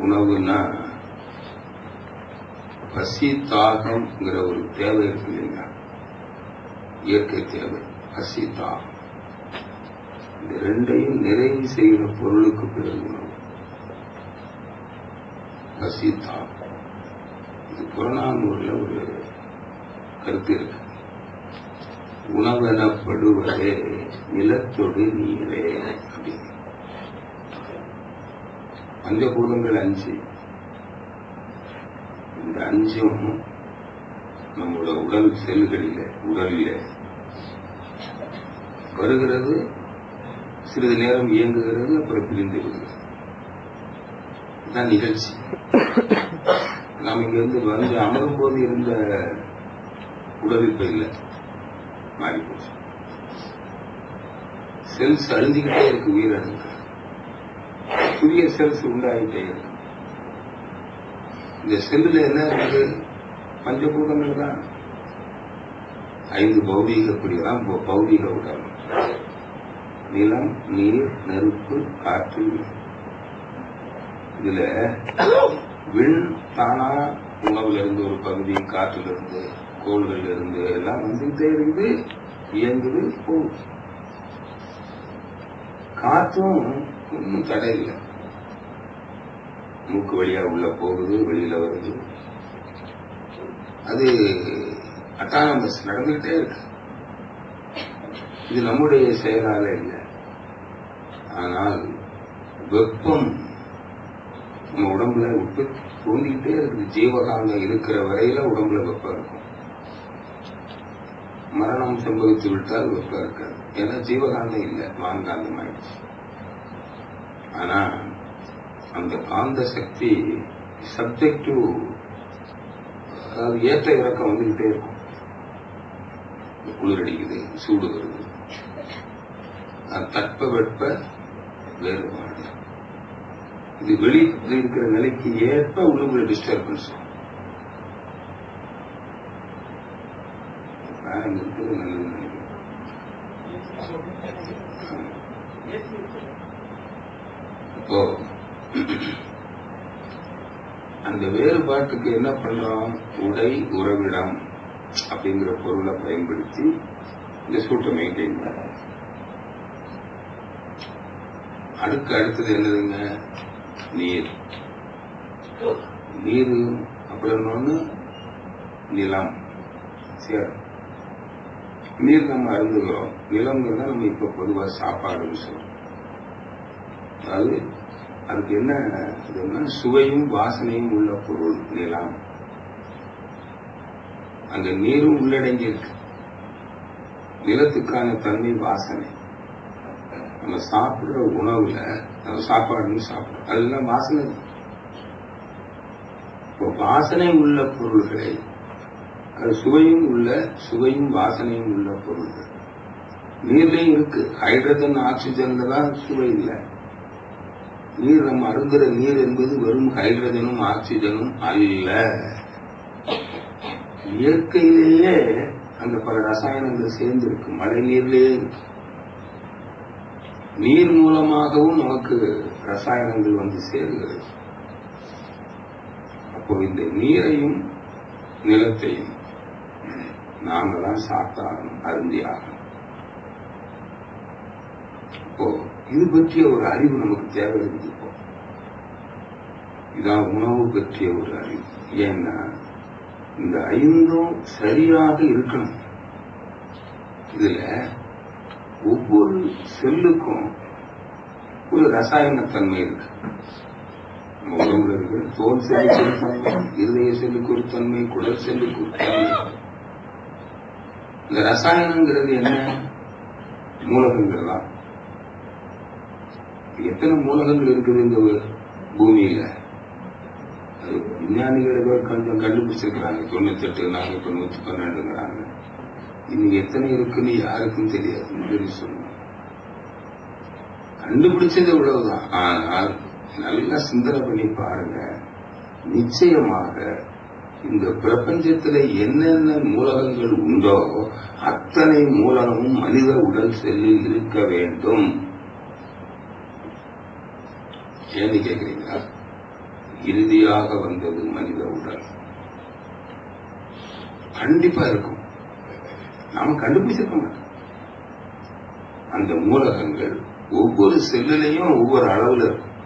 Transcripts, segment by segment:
உணவுன்னா பசி தாகம்ங்கிற ஒரு தேவை இருக்கு இல்லைங்களா, இயற்கை தேவை. பசி தாகம் இந்த ரெண்டையும் நிறைவு செய்கிற பொருளுக்கு பிறகு உணவு. பசி தாகம் இது புறநானூறுல ஒரு கருத்து இருக்கு. உணவெனப்படுவதே நிலத்தொடு நீரே அப்படின்னு. பஞ்சபூதங்கள் 5. இந்த 5ம் நம்மளோட உடல் உடலில் வருகிறது, சிறிது நேரம் இயங்குகிறது, அப்புறம் பிரிந்து விடுகிறது. இதுதான் நிகழ்ச்சி. நாம் இங்கிருந்து வந்து அமரும் போது இருந்த உடல் இப்ப இல்லை, மாறி போச்சு. செல்ஸ் அழுந்திக்கிட்டே இருக்கு, உயிரிழந்து புதிய செல்ஸ் உண்டாகிட்டே இருக்கு. இந்த செல்லுல என்ன இருக்கு? பஞ்சபூதங்கள் தான். 5 பௌதீக பிரிவுதான் பௌதீக உடல். நிலம், நீர், நெருப்பு, காற்று. இதுல விண் தானா உணவுல இருந்து ஒரு பகுதி, காற்றுல இருந்து, கோள்கள் இருந்து எல்லாம் வந்துகிட்டே இருக்குது, இயங்குது, போகுது. காற்றும் ஒன்றும் தடை இல்லை. மூக்கு வழியா உள்ள போகுது, வெளியில வருது. அது அட்டானமஸ், நடந்துகிட்டே இருக்கு. இது நம்முடைய செயலால இல்லை. ஆனால் வெப்பம் நம்ம உடம்புல தோண்டிக்கிட்டே இருக்குது. ஜீவகாந்தம் இருக்கிற வரையில உடம்புல வெப்பம் இருக்கும். மரணம் சம்பவித்து விட்டால் வெப்பம் இருக்காது. ஏன்னா ஜீவகாந்தம் இல்லை, வான்காந்தம் ஆயிடுச்சு. ஆனா அந்த காந்த சக்தி சப்ஜெக்ட் டு, அதாவது ஏற்ற இறக்கம் வந்துகிட்டே இருக்கும். குளிர் அடிக்குது, சூடு வருது, தட்ப வெட்ப வேறுபாடு. இது வெளியில் இருக்கிற நிலைக்கு ஏற்ப உள்ளுக்குள்ள டிஸ்டர்பன்ஸ். இப்போ அந்த வேறுபாட்டுக்கு என்ன பண்றோம்? உடை, உறவிடம் அப்படிங்கிற பொருளை பயன்படுத்தி இந்த சூட்டை மெயின்டைன் பண்ண. அடுத்தது என்னதுங்க? நீர். நீர் அப்புறம் ஒண்ணு நிலம். சரி, நீர் நம்ம அருந்துகிறோம். நிலம்ங்கிறத நம்ம இப்ப பொதுவா சாப்பாடுன்னு சொல்றோம். அதாவது அதுக்கு என்ன சுவையும் வாசனையும் உள்ள பொருள் நிலம். அந்த நீரும் உள்ளடங்கி இருக்கு. நிலத்துக்கான தன்மை வாசனை. நம்ம சாப்பிடுற உணவுல நம்ம சாப்பாடுன்னு சாப்பிடுறோம், அதெல்லாம் வாசனை. இப்போ வாசனை உள்ள பொருள்களை, அது சுவையும் வாசனையும் உள்ள பொருள்கள் நீர்லயும் இருக்கு. ஹைட்ரஜன், ஆக்சிஜன்ல தான் சுவை இல்லை. நீர் நம்ம அருந்துற நீர் என்பது வெறும் ஹைட்ரஜனும் ஆக்சிஜனும் அல்ல. இயற்கையிலேயே அந்த பல ரசாயனங்கள் சேர்ந்து இருக்கு. மழை நீர்லேயே இருக்கு. நீர் மூலமாகவும் நமக்கு ரசாயனங்கள் வந்து சேர்கிறது. அப்போ இந்த நீரையும் நிலத்தையும் நாம தான் சாப்பிட்டாகணும், அருந்தியாகணும். இப்போ இது பற்றிய ஒரு அறிவு நமக்கு தேவை இருக்கு. இப்போ இதான் உணவு பற்றிய ஒரு அறிவு. ஏன்னா இந்த 5ம் சரியாக இருக்கணும். இதுல ஒவ்வொரு செல்லுக்கும் ஒரு ரசாயனத்தன்மை இருக்கு. நம்ம உடம்புல இருக்கு. தோல் செல்லுக்கு ஒரு தன்மை, இருதய செல்லுக்கு ஒரு தன்மை, குடல் செல்லுக்கு ஒரு தன்மை. இந்த ரசாயனங்கிறது என்ன? மூலகங்கள் தான். எத்தனை மூலகங்கள் இருக்குது இந்த பூமியில? விஞ்ஞானிகள் கொஞ்சம் கண்டுபிடிச்சிருக்கிறாங்க. 98, நாங்க இப்ப 112ங்கிறாங்க. இன்னைக்கு எத்தனை இருக்குன்னு யாருக்கும் தெரியாது. சொல்லணும், கண்டுபிடிச்சது இவ்வளவுதான். ஆனால் நல்லா சிந்தனை பண்ணி பாருங்க, நிச்சயமாக இந்த பிரபஞ்சத்துல என்னென்ன மூலகங்கள் உண்டோ அத்தனை மூலகமும் மனித உடல் செல்லில் இருக்க வேண்டும். ஏன்னு கேக்குறீங்களா? இறுதியாக வந்தது மனித உடல். கண்டிப்பா இருக்கும், நாம கண்டுபிடிச்சிருக்க மாட்டோம். அந்த மூலகங்கள் ஒவ்வொரு செல்லுலையும் ஒவ்வொரு அளவுல இருக்கும்.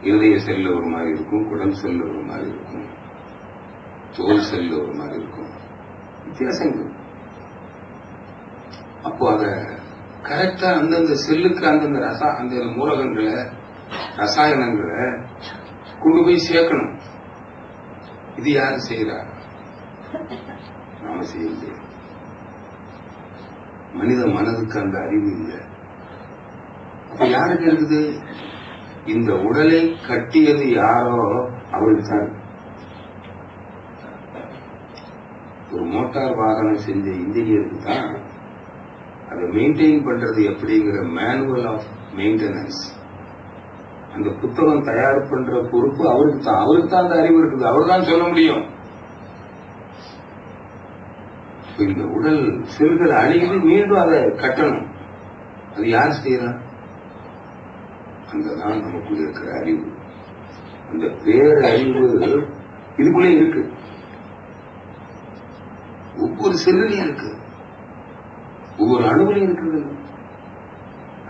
இருதய செல்ல ஒரு மாதிரி இருக்கும், குடல் செல்ல ஒரு மாதிரி இருக்கும், தோல் செல்ல ஒரு மாதிரி இருக்கும், வித்தியாசங்கள். அப்போ அத கரெக்டா அந்தந்த செல்லுக்கு அந்தந்த அந்த மூலகங்களை ரசாயனங்களை கொண்டு போய் சேர்க்கணும். இது யாரு செய்யறா? நாம செய்ய முடியாது. மனித மனதுக்கு அந்த அறிவு இல்லை. அப்ப யாருக்கு இருக்குது? இந்த உடலை கட்டியது யாரோ அவளுக்கு தான். ஒரு மோட்டார் வாகனம் செஞ்ச இன்ஜினியருக்கு தான் அதை மெயின்டைன் பண்றது எப்படிங்கிற மேனுவல் ஆஃப் மெயின்டெனன்ஸ், அந்த புத்தகம் தயார் பண்ற பொறுப்பு அவருக்கு தான். அவருக்கு தான் அந்த அறிவு இருக்குது, அவர் தான் சொல்ல முடியும். இந்த உடல் செல்கள் அழிந்து மீண்டும் அதை கட்டணும். அது யார் செய்யறா? அங்கதான் நமக்குள்ள இருக்கிற அறிவு. அந்த பேரறிவு இதுக்குள்ளே இருக்கு, ஒவ்வொரு செல்லையும் இருக்கு, ஒவ்வொரு அணுவிலையும் இருக்கிறது.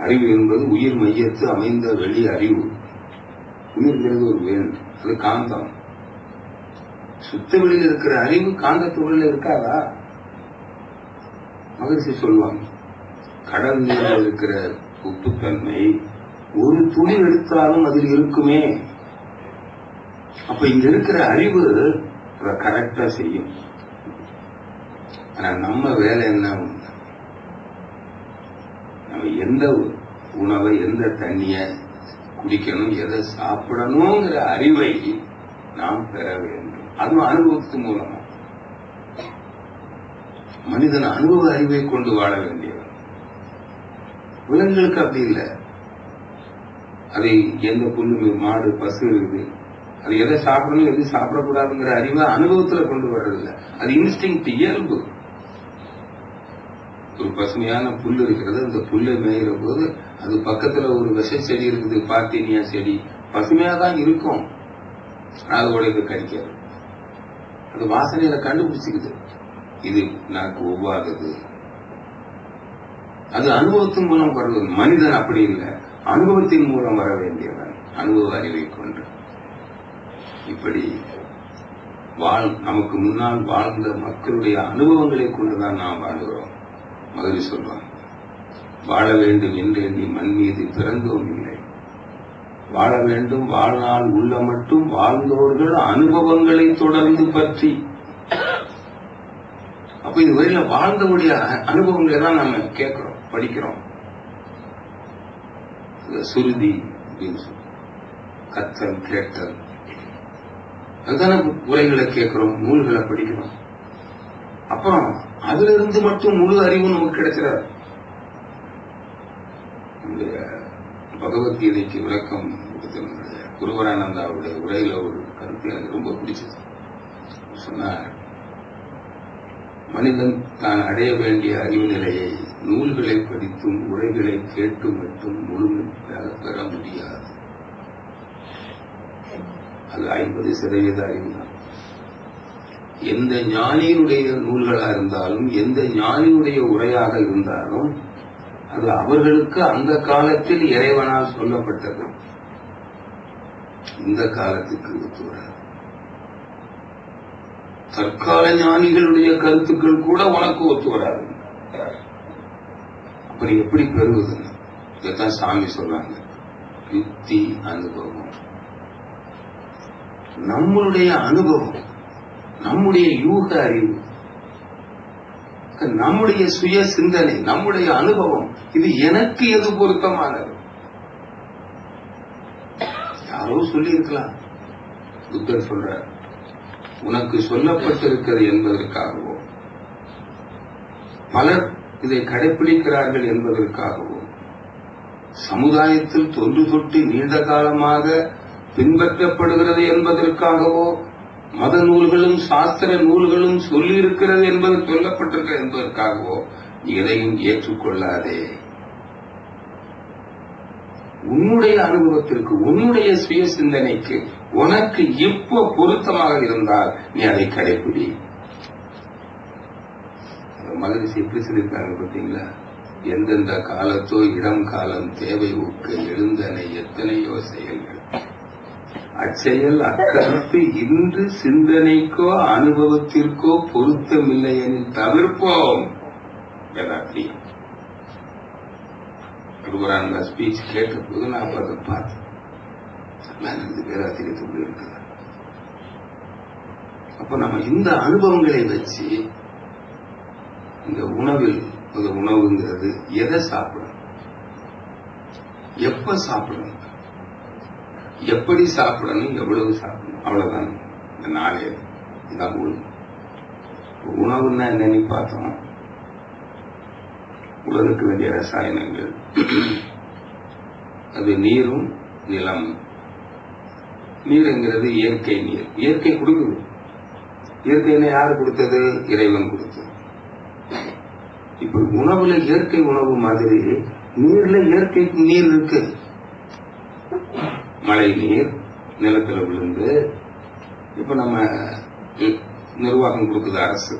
அறிவு என்பது உயிர் மையத்து அமைந்த வெளி அறிவு. உயிர்கிறது ஒரு வேல், அது காந்தம். சுத்த வெளியில் இருக்கிற அறிவு காந்தத்துகளில் இருக்காதா? மகிழ்ச்சி சொல்லுவாங்க, கடல் நீரில் இருக்கிற உப்புத்தன்மை ஒரு துளி எடுத்தாலும் அதில் இருக்குமே. அப்ப இங்க இருக்கிற அறிவு அதை கரெக்டா செய்யும். ஆனா நம்ம வேலை என்ன? நம்ம எந்த உணவை, எந்த தண்ணிய குடிக்கணும், எதை சாப்பிடணுங்கிற அறிவை நாம் பெற வேண்டும். அதுவும் அனுபவத்து மூலமா. மனிதன் அனுபவ அறிவை கொண்டு வாழ வேண்டியவன். விலங்குகளுக்கு அப்படி இல்லை. அதை எந்த புல்லு, மாடு, பசு இருக்குது, அது எதை சாப்பிடணும் எது சாப்பிடக்கூடாதுங்கிற அறிவை அனுபவத்துல கொண்டு வர்றதில்லை. அது இன்ஸ்டிங், இயல்பு. ஒரு பசுமையான புல் இருக்கிறது, அந்த புல்லை மேயிற போது அது பக்கத்துல ஒரு விஷ செடி இருக்குது, பார்த்தீனியா செடி, பசுமையா தான் இருக்கும், அதோட இது கடிக்காது. அது வாசனையில கண்டுபிடிச்சுக்குது, இது எனக்கு ஒவ்வாதது. அது அனுபவத்தின் மூலம் வருவது. மனிதன் அப்படி இல்லை, அனுபவத்தின் மூலம் வர வேண்டியவன், அனுபவ அறிவை கொண்டு. இப்படி நமக்கு முன்னால் வாழ்ந்த மக்களுடைய அனுபவங்களை கொண்டுதான் நாம் வாழ்கிறோம். மகிழ்ச்சி சொல்வாங்க, வாழ வேண்டும் என்று எண்ணி மண் மீது பிறந்தோம் இல்லை, வாழ வேண்டும் வாழ்நாள் உள்ள மட்டும் வாழ்ந்தோர்கள் அனுபவங்களை தொடர்ந்து பற்றி. அப்ப இது வரையில வாழ்ந்தவுடைய அனுபவங்களை தான் நம்ம கேட்கிறோம், படிக்கிறோம். சுருதி, கத்தல், கேட்டல், அதுதான உரைகளை கேட்கிறோம், நூல்களை படிக்கிறோம். அப்புறம் அதுல இருந்து மட்டும் முழு அறிவு நமக்கு கிடைக்கிறார். இந்த பகவத்கீதைக்கு விளக்கம் குருவரானந்தாவுடைய உரையில ஒரு கருத்து எனக்கு ரொம்ப பிடிச்சது. சொன்னார், மனிதன் தான் அடைய வேண்டிய அறிவு நிலையை நூல்களை படித்தும் உரைகளை கேட்டு மட்டும் முழுமையாக பெற முடியாது. அது 50% அறிவுதான். எந்த ஞானியினுடைய நூல்களா இருந்தாலும், எந்த ஞானியுடைய உரையாக இருந்தாலும், அது அவர்களுக்கு அந்த காலத்தில் இறைவனால் சொல்லப்பட்டது, இந்த காலத்துக்கு ஒத்து வராது. தற்கால ஞானிகளுடைய கருத்துக்கள் கூட உனக்கு ஒத்து வராது. அப்படி எப்படி பெறுவது? இதைத்தான் சாமி சொல்றாங்க, யுக்தி, அனுபவம். நம்மளுடைய அனுபவம், நம்முடைய யூக அறிவு, நம்முடைய சுய சிந்தனை, நம்முடைய அனுபவம், இது எனக்கு எது பொருத்தமானது? யாரோ சொல்லி இருக்கலாம். புத்தர் சொல்றார், உனக்கு சொல்லப்பட்டிருக்கிறது என்பதற்காகவோ, பலர் இதை கடைபிடிக்கிறார்கள் என்பதற்காகவோ, சமுதாயத்தில் தொன்று தொட்டு நீண்ட காலமாக பின்பற்றப்படுகிறது என்பதற்காகவோ, மத நூல்களும் சாஸ்திர நூல்களும் சொல்லி இருக்கிறது என்பது சொல்லப்பட்டிருக்கிறது என்பதற்காகவோ எதையும் ஏற்றுக்கொள்ளாதே. உன்னுடைய அனுபவத்திற்கு, உன்னுடைய சுய சிந்தனைக்கு உனக்கு எப்போ பொருத்தமாக இருந்தால் நீ அதை கடைபிடி. மகரிஷி எப்படி சொல்லியிருக்காங்க பார்த்தீங்களா? எந்தெந்த காலத்தோ இடம் காலம் தேவை ஒக்க எழுந்தனை எத்தனையோ செயல்கள், அச்செயல் அக்கருத்து இன்று சிந்தனைக்கோ அனுபவத்திற்கோ பொருத்தமில்லை எனில் தவிர்ப்போம். வேதாத்தியம் அந்த ஸ்பீச் கேட்ட போது நான் அதை பார்த்தேன். வேதாத்திரியத்துக்குள்ள இருக்குது. அப்ப நம்ம இந்த அனுபவங்களை வச்சு இந்த உணவில், உணவுங்கிறது எதை சாப்பிடணும், எப்ப சாப்பிடணும், எப்படி சாப்பிடணும், எவ்வளவு சாப்பிடணும், அவ்வளவுதான் இந்த நாளே தான் உணவுன்னா என்னன்னு பார்த்தோம். உடலுக்கு வேண்டிய ரசாயனங்கள், அது நீரும் நிலம். நீருங்கிறது இயற்கை நீர், இயற்கை கொடுக்குது. இயற்கைன்னு யாரு கொடுத்தது? இறைவன் கொடுத்தது. இப்ப உணவுல இயற்கை உணவு மாதிரி நீர்ல இயற்கை நீர் இருக்கு. மழை நீர் நிலத்துல விழுந்து, இப்ப நம்ம நிர்வாகம் கொடுக்குது அரசு,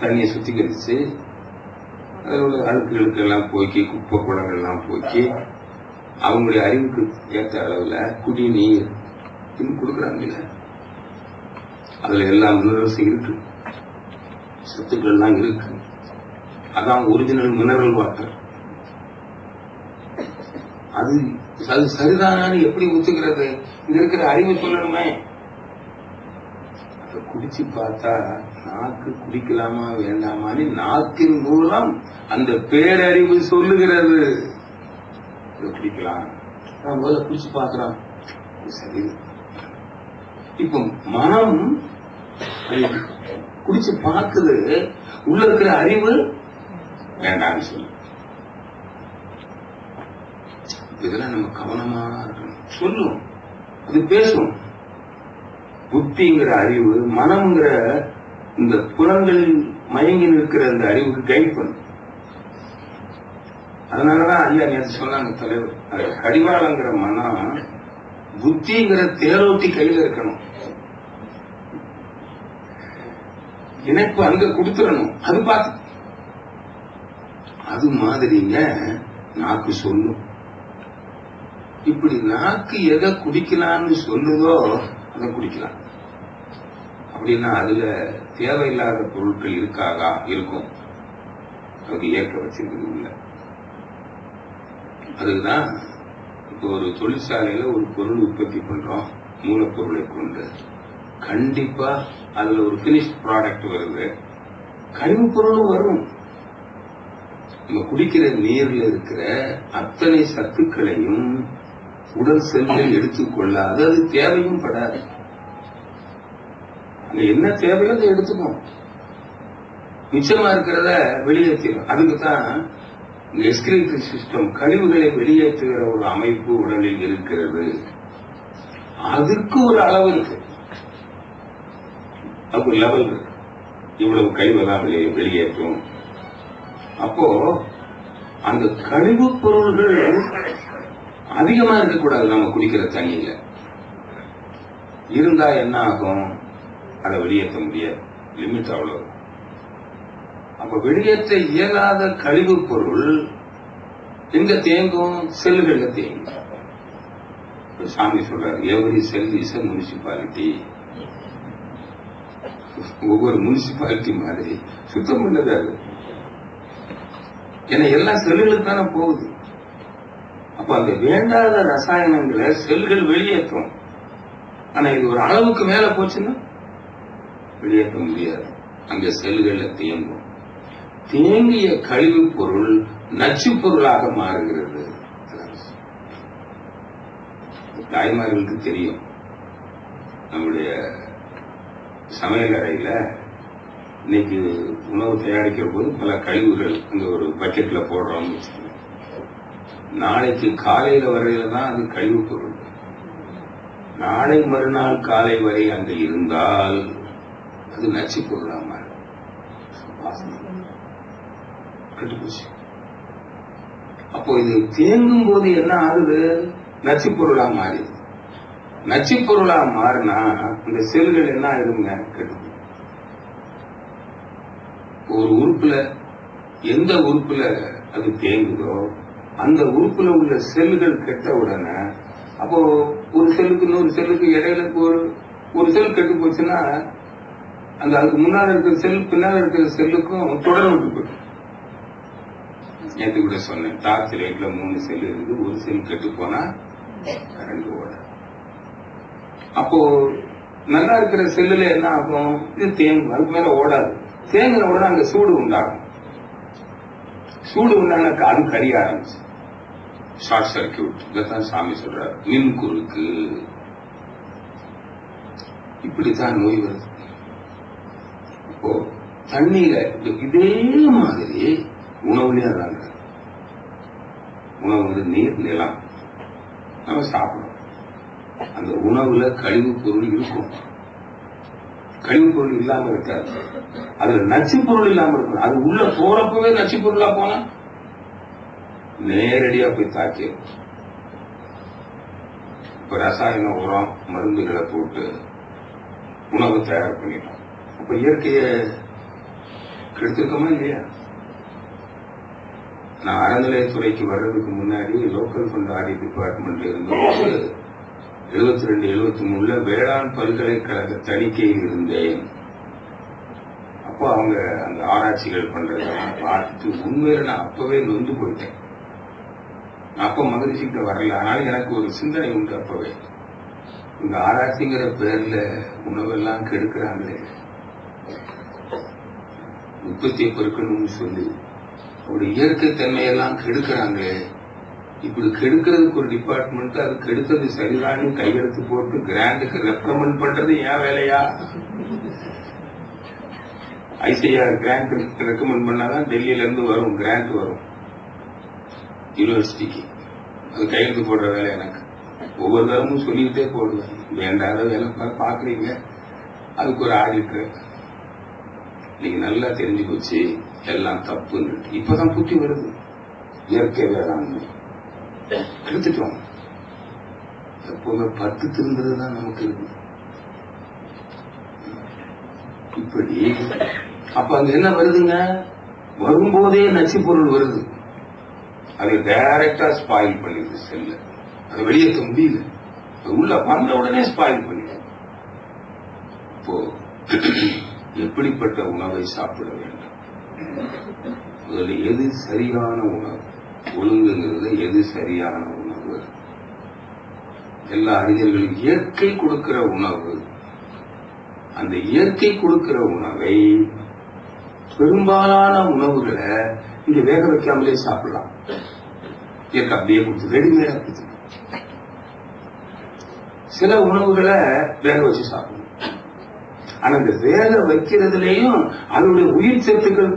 தண்ணியை சுத்திகரிச்சு அதில் உள்ள அழுக்குகளுக்கு எல்லாம் போக்கி, குப்பை குளங்கள் எல்லாம் போக்கி அவங்களுடைய அறிவுக்கு ஏற்ற அளவுல குடிநீர் கொடுக்குறாங்கல்ல. அதுல எல்லா மினரல்ஸ் இருக்கு, சத்துக்கள் எல்லாம் இருக்கு. அதான் ஒரிஜினல் மினரல் வாட்டர். அது சரிதானு எப்படி ஒத்துக்கிறது? இங்க இருக்கிற அறிவு சொல்லணுமே. அதை குடிச்சு பார்த்தா நாக்கு குடிக்கலாமா வேண்டாமான்னு நாக்கின் மூலம் அந்த பேரறிவு சொல்லுகிறது. குடிக்கலாம், முதல்ல குடிச்சு பார்க்கிறோம், சரி. இப்ப மனம் குடிச்சு பார்க்குது, உள்ள இருக்கிற அறிவு வேண்டாம்னு சொல்லு. இதெல்லாம் நம்ம கவனமா இருக்கணும். சொல்லும், அது பேசும். புத்திங்கிற அறிவு, மனம்ங்கிற இந்த புலன்களில் மயங்கி நிற்கிற அந்த அறிவுக்கு கைட் பண்ணும். அதனாலதான் ஐயா நேற்று சொன்னாங்க தலைவர், கடிவாளங்கிற மனம் புத்திங்கிற தேரோட்டி கையில இருக்கணும். இணைப்பு அங்க கொடுத்துடணும். அது பார்த்து அது மாதிரிங்க நாக்கு சொல்லும். இப்படி நாக்கு எதை குடிக்கலாம்னு சொல்லுதோ அதை குடிக்கலாம். அப்படின்னா அதுல தேவையில்லாத பொருட்கள் இருக்காதா? இருக்கும். அதுக்கு ஏற்க வச்சிருக்கிறது இல்லை. அதுதான் இப்போ ஒரு தொழிற்சாலையில ஒரு பொருள் உற்பத்தி பண்றோம், மூலப்பொருளை கொண்டு. கண்டிப்பா அதுல ஒரு பினிஷ் ப்ராடக்ட் வருது, கழிவுப் பொருளும் வரும். நம்ம குடிக்கிற நீர்ல இருக்கிற அத்தனை சத்துக்களையும் உடல் செல்கள் எடுத்துக்கொள்ளாது, அது தேவையும் படாது. அங்க என்ன தேவையோ அதை எடுத்துக்கும், மிச்சமா இருக்கிறத வெளியேற்றிடும். அதுக்குதான் எஸ்கிரேட்டரி சிஸ்டம், கழிவுகளை வெளியேற்றுகிற ஒரு அமைப்பு உடலில் இருக்கிறது. அதுக்கு ஒரு அளவு இருக்கு, அதுக்கு ஒரு லெவல் இருக்கு. இவ்வளவு கழிவெல்லாம் வெளியேற்றும். அப்போ அந்த கழிவுப் பொருள்கள் அதிகமா இருக்கக்கூடாது. நம்ம குடிக்கிற தண்ணியில இருந்தா என்ன ஆகும்? அதை வெளியேற்ற முடியாது, லிமிட் அவ்வளவு. அப்ப வெளியேற்ற இயலாத கழிவுப் பொருள் எங்க தேங்கும்? செல்லுகள்ல தேங்கும். சாமி சொல்றாரு, every sell is a municipality. ஒவ்வொரு முனிசிபாலிட்டி மாதிரி சுத்தம் பண்ணது அது. ஏன்னா எல்லா செல்லுகளுக்கு தானே போகுது. அப்ப அந்த வேண்டாத ரசாயனங்களை செல்கள் வெளியேற்றும். ஆனா இது ஒரு அளவுக்கு மேல போச்சுன்னா வெளியேற்ற முடியாது. அங்க செல்கள்ல தேங்கும். தேங்கிய கழிவுப் பொருள் நச்சு பொருளாக மாறுகிறது. தாய்மார்களுக்கு தெரியும், நம்முடைய சமையல் அறையில இன்னைக்கு உணவு தயாரிக்கிற போது பல கழிவுகள் அங்க ஒரு பக்கெட்ல போடுறோம்னு வச்சுக்கோங்க. நாளைக்கு காலையில வரையில தான் அது கழிவுப் பொருள். நாளை மறுநாள் காலை வரை அங்க இருந்தால் அது நச்சு பொருளா மாறும். கட்டுப்போச்சு. அப்போ இது தேங்கும் போது என்ன ஆகுது? நச்சு பொருளா மாறிடுது. நச்சு பொருளா மாறினா இந்த செல்கள் என்ன ஆயிடுங்க? கெடுது. ஒரு உறுப்புல எந்த உறுப்புல அது தேங்குதோ அந்த உறுப்புல உள்ள செல்கள் கெட்ட உடனே, அப்போ ஒரு செல்லுக்கு இன்னொரு செல்லுக்கு இடையில ஒரு செல் கெட்டு போச்சுன்னா அந்த அதுக்கு முன்னாடி இருக்கிற செல் பின்னாடி இருக்கிற செல்லுக்கும் தொடர்பு போயிடும். நேற்று கூட சொன்னேன், டார்ச் லைட்ல 3 செல் இருக்கு, ஒரு செல் கெட்டு போனா 2 ஓட. அப்போ நல்லா இருக்கிற செல்லுல என்ன ஆகும்? இது தேங்கும், அதுக்கு மேல ஓடாது. தேங்கின உடனே அங்க சூடு உண்டாகும். சூடு உண்டான அது கரிய ஆரம்பிச்சு ஷார்ட் சர்க்கியூட். இதான் சாமி சொல்றாரு, மின் குறுக்கு. இப்படித்தான் நோய் வருது. இப்போ தண்ணீர இதே மாதிரி உணவுலயே அதாங்க. உணவு வந்து நீர், நிலம், நம்ம சாப்பிடணும். அந்த உணவுல கழிவு பொருள் இருக்கும். கழிவு பொருள் இல்லாம இருக்காது. அதுல நச்சு பொருள் இல்லாம இருக்கும். அது உள்ள போறப்பவே நச்சு பொருளா போனா நேரடியா போய் தாக்கிடும். இப்ப ரசாயன உரம், மருந்துகளை போட்டு உணவு தயார் பண்ணிட்டோம். அப்ப இயற்கைய கெடுத்திருக்கோமா இல்லையா? நான் அறநிலையத்துறைக்கு வர்றதுக்கு முன்னாடி லோக்கல் ஃபண்ட் ஆடிட் டிபார்ட்மெண்ட்ல இருந்தபோது 72-73 வேளாண் பல்கலைக்கழக தணிக்கையில் இருந்தேன். அப்போ அவங்க அந்த ஆராய்ச்சிகள் பண்றதெல்லாம் பார்த்துட்டு உண்மையில நான் அப்பவே நொந்து போயிட்டேன். அப்ப மகிழ்ச்சிக்கிட்ட வரல. ஆனாலும் எனக்கு ஒரு சிந்தனை உண்டு. அப்பவே இந்த ஆராய்ச்சிங்கிற பேர்ல உணவெல்லாம் கெடுக்கிறாங்களே, உற்பத்தியை பெருக்கணும்னு சொல்லி அவருடைய இயற்கை தன்மையெல்லாம் கெடுக்கிறாங்களே, இப்படி கெடுக்கிறதுக்கு ஒரு டிபார்ட்மெண்ட், அது கெடுத்தது சரிதான்னு கையெழுத்து போட்டு கிராண்டுக்கு ரெக்கமெண்ட் பண்றது ஏன் வேலையா? ஐசிஆர் கிராண்ட் ரெக்கமெண்ட் பண்ணாதான் டெல்லியில இருந்து வரும், கிராண்ட் வரும் யூனிவர்சிட்டிக்கு. அது கையெழுத்து போடுற வேலை எனக்கு. ஒவ்வொரு தரமும் சொல்லிக்கிட்டே போடுவேன், வேண்டாத வேலை பாக்குறீங்க, அதுக்கு ஒரு ஆடிட்டர். நீங்க நல்லா தெரிஞ்சு போச்சு எல்லாம் தப்புன்னு. இப்பதான் புத்தி வருது. இயற்கை வேளாண்மை எடுத்துட்டோம். எப்பவுமே 10 திருந்ததுதான் நமக்கு இருக்கு. இப்படி அப்ப அங்க என்ன வருதுங்க? வரும்போதே நச்சு பொருள் வருது. அது டைரக்டா ஸ்பாயில் பண்ணிடுது செல்ல. அது வெளியேற்ற முடியல. உள்ள வந்த உடனே ஸ்பாயில் பண்ணிடுது. இப்போ எப்படிப்பட்ட உணவை சாப்பிட வேண்டும்? முதல்ல எது சரியான உணவு? ஒழுங்குங்கிறது எது சரியான உணவு? எல்லா அறிஞர்களும் இயற்கை கொடுக்கிற உணவு. அந்த இயற்கை கொடுக்கிற உணவை பெரும்பாலான உணவுகளை இங்க வேக வைக்காமலே சாப்பிடலாம். இயற்கை அப்படியே கொடுத்து ரெடிமேடா கொடுத்து. சில உணவுகளை வேக வச்சு சாப்பிடணும். ஆனா இந்த வேக வைக்கிறதுலயும் அதனுடைய உயிர் சத்துக்கள்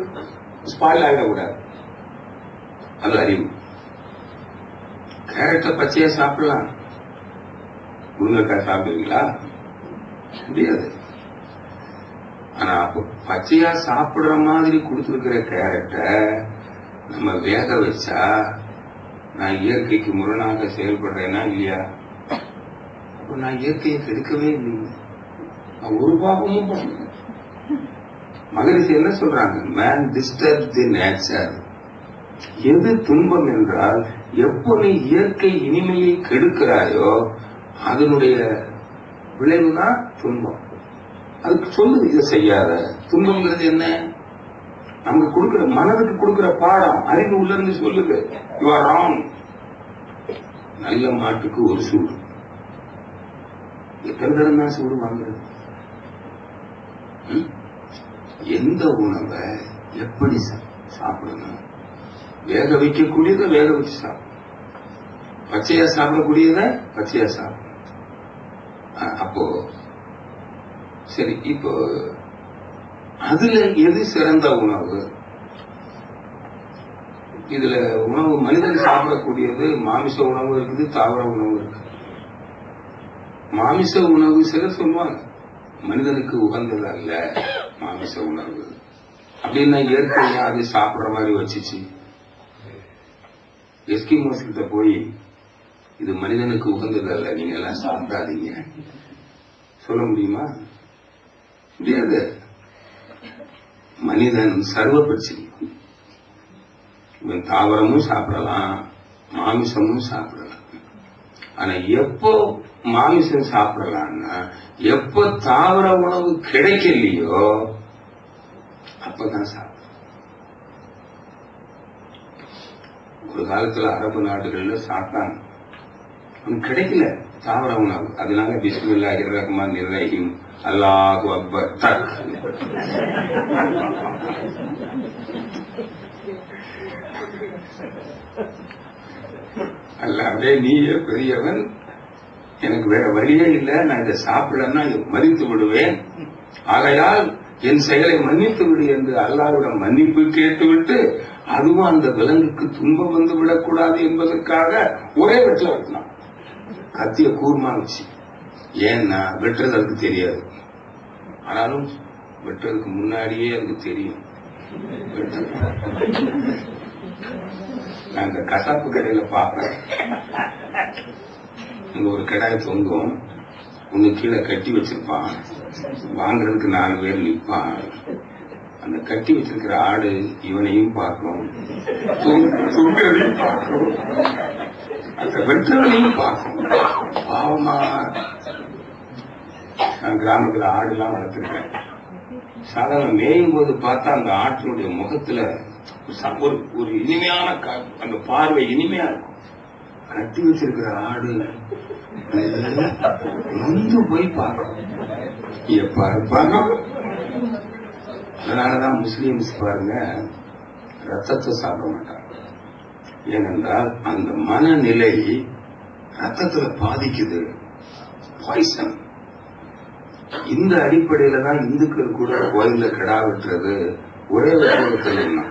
ஸ்பாயில் ஆகிடக்கூடாது. அது அறிவு. கேரட்டை பச்சையா சாப்பிடலாம். முருங்கைக்காய் சாப்பிடுவீங்களா? முடியாது. ஆனா அப்ப பச்சையா சாப்பிடுற மாதிரி கொடுத்துருக்கிற கேரட்டை நம்ம வேக வச்சா நான் இயற்கைக்கு முரணாக செயல்படுறேன்னா இல்லையா? அப்ப நான் இயற்கையை கெடுக்கவே இல்லைங்க. நான் ஒரு பாவமும் பண்ண. மகரிஷி என்ன சொல்றாங்க? மேன் டிஸ்டர்ப் தி நேச்சர். எது துன்பம் என்றால், எப்போ நீ இயற்கை இனிமையை கெடுக்கிறாயோ அதனுடைய விளைவுதான் துன்பம். அதுக்கு சொல்லுது, இதை செய்யாத. துன்பம்ங்கிறது என்ன? நமக்கு கொடுக்கிற, மனதுக்கு கொடுக்கிற பாடம், அறிவு உள்ள இருந்து சொல்லுது, யூ ஆர் ராங். நல்ல மாட்டுக்கு ஒரு சூடு. எத்தனை தரம் தான் சூடு வாங்குறது? எந்த உணவை எப்படி சாப்பிடணும்? வேக வைக்கக்கூடியதை வேக வச்சு சாப்பிடணும். பச்சையா சாப்பிடக்கூடியதை பச்சையா சாப்பிடணும். அப்போ சரி, இப்போ அதுல எது சிறந்த உணவு? இதுல உணவு மனிதன் சாப்பிடக்கூடியது மாமிச உணவு இருக்குது, தாவர உணவு இருக்கு. மாமிச உணவு சிலர் சொல்லுவாங்க மனிதனுக்கு உகந்தது அல்ல மாமிச உணவு அப்படின்னா, இயற்கையா அது சாப்பிடுற மாதிரி வச்சுச்சு. எஸ்கிமோஸ் கிட்ட போய் இது மனிதனுக்கு உகந்தது அல்ல, நீங்க எல்லாம் சாப்பிடாதீங்க சொல்ல முடியுமா? முடியாது. மனிதன் சர்வபட்சி. இவன் தாவரமும் சாப்பிடலாம், மாமிசமும் சாப்பிடலாம். ஆனா எப்போ மாமிசம் சாப்பிடலாம்னா எப்போ தாவர உணவு கிடைக்கலையோ அப்பதான் சாப்பிடலாம். ஒரு காலத்துல அரபு நாடுகள்ல சாப்பிட்டாங்க, கிடைக்கல தாவர உணவு. அதனால பிஸ்மில்லாஹிர் ரஹ்மானிர் ரஹீம் அல்லாஹு அக்பர் தக். அல்லாஹ்வே நீயே பெரியவன், எனக்கு வேற வழியே இல்லை, நான் இதை சாப்பிடலன்னா மறித்து விடுவேன், ஆகையால் என் செயலை மன்னித்து விடு என்று அல்லாஹ்விடம் மன்னிப்பு கேட்டுவிட்டு அதுவும் அந்த விலங்குக்கு துன்பம் வந்து விடக்கூடாது என்பதற்காக ஒரே வெட்டில வெட்டினான், கத்திய கூர்மா வச்சு. ஏன்னா வெட்டுறது அதுக்கு தெரியாது, ஆனாலும் வெட்டுறதுக்கு முன்னாடியே அதுக்கு தெரியும். நான் இந்த கசாப்பு கடையில பாப்பேன், இங்க ஒரு கடாய் தொங்கும், ஒண்ணு கீழே கட்டி வச்சிருப்பான், வாங்குறதுக்கு 4 பேர் நிற்பான். அந்த கட்டி வச்சிருக்கிற ஆடு இவனையும் பார்க்கும், தொங்குறதையும் பார்க்கும், அந்த வெற்றவனையும் பார்க்கும். பாவமா. நான் கிராமத்துல ஆடு எல்லாம் வளர்த்திருக்கேன். சாதாரண மேயும் போது பார்த்தா அந்த ஆட்டினுடைய முகத்துல ஒரு இனிமையான அந்த பார்வை இனிமையா இருக்கும். கட்டி வச்சிருக்கிற ஆடு நொந்து போய் பார்க்கும், எப்ப இருப்பாங்க. அதனாலதான் முஸ்லீம்ஸ் பாருங்க ரத்தத்தை சாப்பிட மாட்டாங்க. ஏனென்றால் அந்த மனநிலை ரத்தத்துல பாதிக்குது, பாய்சன். இந்த அடிப்படையில தான் இந்துக்கள் கூட கோயில கிடா வெட்டுறது ஒரே வெட்டில வெட்டணும்னா.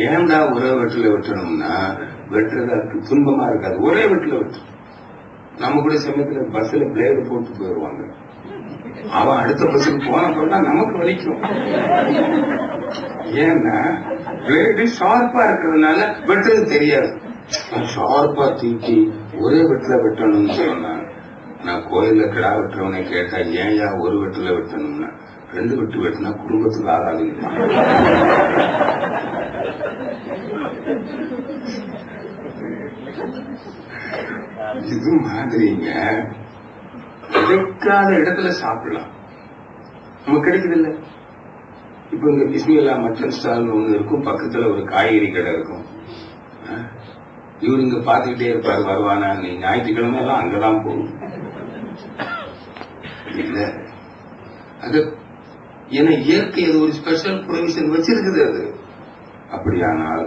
ஏன்டா ஒரே வெட்டில வெட்டணும்னா வெட்டுறது அதுக்கு துன்பமா இருக்காது, ஒரே வெட்டில வெட்டும். நம்ம கூட சமயத்துல பஸ்ல பிளேடு போட்டு போயிடுவாங்க, அவன் அடுத்த பஸ்ஸுக்கு போன போனா நமக்கு வலிக்கும். ஏன்னா பிளேடு ஷார்ப்பா இருக்கிறதுனால வெட்டுறது தெரியாது. ஷார்ப்பா தூக்கி ஒரே வெட்டில வெட்டணும்னு சொன்னாங்க. நான் கோயில்ல கிடா வெட்டுறவனை கேட்டா ஏன்யா ஒரு வெட்டுல வெட்டணும்னா 2 வெட்டு வெட்டினா குடும்பத்துக்கு ஆகாதுங்க. இது மாதிரிங்க கிடைக்காத இடத்துல சாப்பிடலாம், நமக்கு கிடைக்குது இல்ல. இப்ப இங்க பிஸ்மில்லா மட்டன் ஸ்டால் ஒண்ணு இருக்கும், பக்கத்துல ஒரு காய்கறி கடை இருக்கும். இவரு இங்க பாத்துக்கிட்டே இருப்பாரு, வருவானா? நீ ஞாயிற்றுக்கிழமை எல்லாம் அங்கதான் போகும் இல்ல. அது ஏன்னா இயற்கை அது ஒரு ஸ்பெஷல் ப்ரொவிஷன் வச்சிருக்குது. அது அப்படியானால்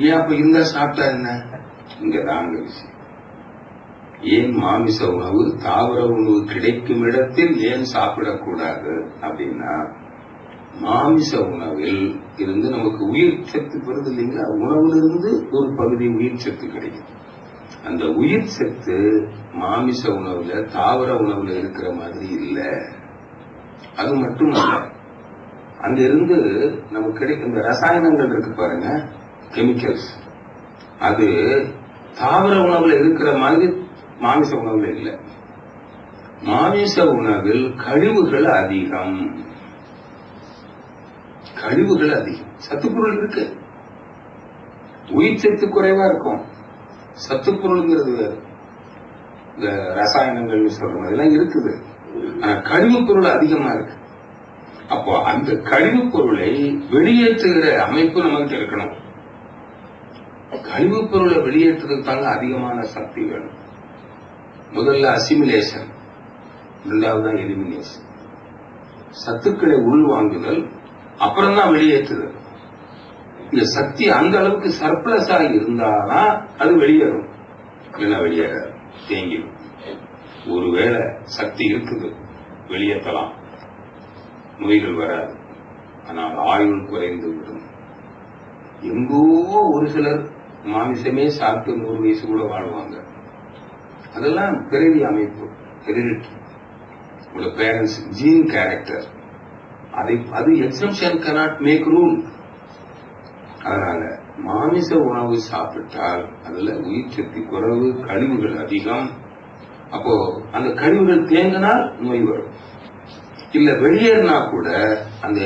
ஏன் அப்ப இருந்தா சாப்பிட்டா என்ன? இங்கதாங்க விஷயம். ஏன் மாமிச உணவு தாவர உணவு கிடைக்கும் இடத்தில் ஏன் சாப்பிடக்கூடாது அப்படின்னா, மாமிச உணவில் இருந்து நமக்கு உயிர் சத்து வருது இல்லைங்களா? உணவிலிருந்து ஒரு பகுதி உயிர் சத்து கிடைக்கும். அந்த உயிர் சத்து மாமிச உணவுல தாவர உணவுல இருக்கிற மாதிரி இல்ல. அது மட்டும் இல்ல, அங்க இருந்து நமக்கு கிடைக்கும் இந்த ரசாயனங்கள் இருக்கு பாருங்க, கெமிக்கல்ஸ், அது தாவர உணவுல இருக்கிற மாதிரி மாமிச உணவுல இல்ல. மாமிச உணவில் கழிவுகள் அதிகம், கழிவுகள் அதிகம். சத்துப்பொருள் இருக்கு, உயிர் சத்து குறைவா இருக்கும். சத்துப்பொருள்ங்கிறது வேறு, இந்த ரசாயனங்கள் சொல்றோம் அதெல்லாம் இருக்குது, ஆனா கழிவுப் பொருள் அதிகமா இருக்கு. அப்போ அந்த கழிவுப் பொருளை வெளியேற்றுகிற அமைப்பு நமக்கு இருக்கணும். கழிவுப் பொருளை வெளியேற்றுறதுக்கு தாங்க அதிகமான சக்தி வேணும். முதல்ல அசிமிலேஷன், இரண்டாவது எலிமினேஷன். சத்துக்களை உள்வாங்குதல், அப்புறம் தான் வெளியேற்றுதல். இந்த சக்தி அந்த அளவுக்கு சர்ப்ளஸ் ஆகி இருந்தாதான் அது வெளியேறும், இல்லைன்னா வெளியேறாது, தேங்கிடும். ஒருவேளை சக்தி இருக்குது, வெளியேற்றலாம், நோய்கள் வராது, ஆனால் ஆயுள் குறைந்து விடும். எங்கோ ஒரு சிலர் மாமிசமே சாப்பிட்டு 100 வயசு கூட வாழ்வாங்க. அதெல்லாம் பிறவி அமைப்பு, ஹெரிடிட்டி, உங்களோட பேரண்ட்ஸ் ஜீன் கேரக்டர். அது எக்ஸம்ஷன் cannot மேக் ரூல். அதனால மாமிச உணவு சாப்பிட்டால் அதுல உயிர் சக்தி குறைவு, கழிவுகள் அதிகம். அப்போ அந்த கழிவுகள் தேங்கினால் நோய் வரும். இல்ல வெளியேறினா கூட அந்த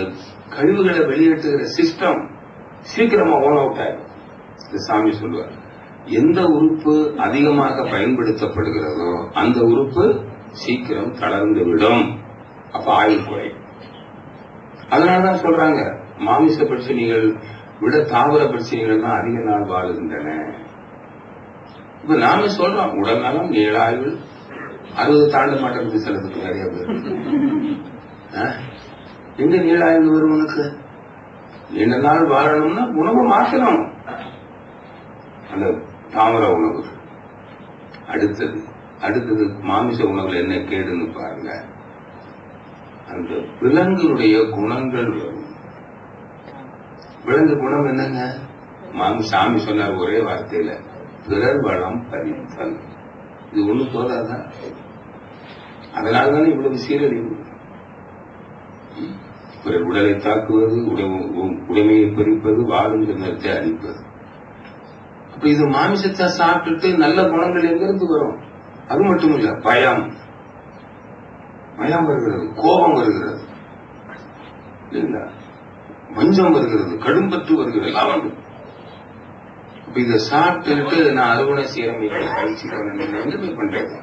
கழிவுகளை வெளியேற்றுகிற சிஸ்டம் சீக்கிரமா ஓன் அவுட் ஆகும். சாமி சொல்லுவார், எந்த உறுப்பு அதிகமாக பயன்படுத்தப்படுகிறதோ அந்த உறுப்பு சீக்கிரம் தளர்ந்து விடும். அப்ப ஆயுள் குறையும். அதனாலதான் சொல்றாங்க, மாமிச பிரச்சனைகள் விட தாவர பிரச்சனைகள் தான் அதிக நாள் வாழுகின்றன. இப்ப நாம சொல்றோம் உடல் நலம் 7 ஆயுள் 60 தாண்ட மாட்டேங்குது சிலதுக்கு நிறைய பேர். எங்க 7 ஆயுள் வரும் உனக்கு? 2 நாள் வாழணும்னா உணவை மாற்றணும், அந்த தாவர உணவு. அடுத்தது மாமிச உணவுல என்ன கேடுன்னு பாருங்க, அந்த விலங்குடைய குணங்கள் வரும். விலங்கு குணம் என்னங்க? சாமி சொன்னார் ஒரே வார்த்தையில, பிறர் வளம் பறித்தல். இது ஒண்ணு போதாதான்? அதனால்தானே இவ்வளவு சீரழிவு. பிறர் உடலை தாக்குவது, உடைமையை பறிப்பது, வாழும் நிலத்தை அழிப்பது. அப்ப இது மாமிசத்தை சாப்பிட்டுட்டு நல்ல குணங்கள் எங்கிருந்து வரும்? அது மட்டும் இல்ல, பயம் வருகிறது, கோபம் வருகிறது, இல்லைங்களா? வஞ்சம் வருகிறது, கடும்பற்று வருகிறது, எல்லாம் வந்து. இப்ப இதை சாப்பிட்டுட்டு நான் அறுவடை சீரமைக்க பயிற்சி எங்க போய் பண்றது?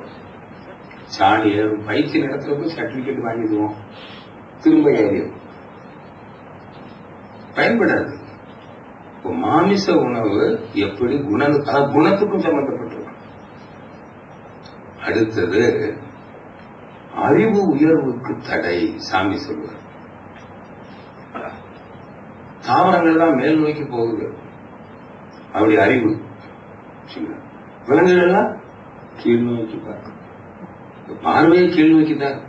சாணி ஏறும் பயிற்சி நேரத்துல போய் சர்டிபிகேட் வாங்கிடுவோம், திரும்ப ஏறியும் பயன்படாது. இப்போ மாமிச உணவு எப்படி குணத்துக்கும் சம்பந்தப்பட்டிருக்கும். அடுத்தது அறிவு உயர்வுக்கு தடை. சாமி சொல்வார், தாவரங்கள் தான் மேல் நோக்கி போகுது, அவருடைய அறிவு. விலங்குகள் எல்லாம் கீழ் நோக்கி பார்க்கும், பார்வையை கீழ் நோக்கி தான்.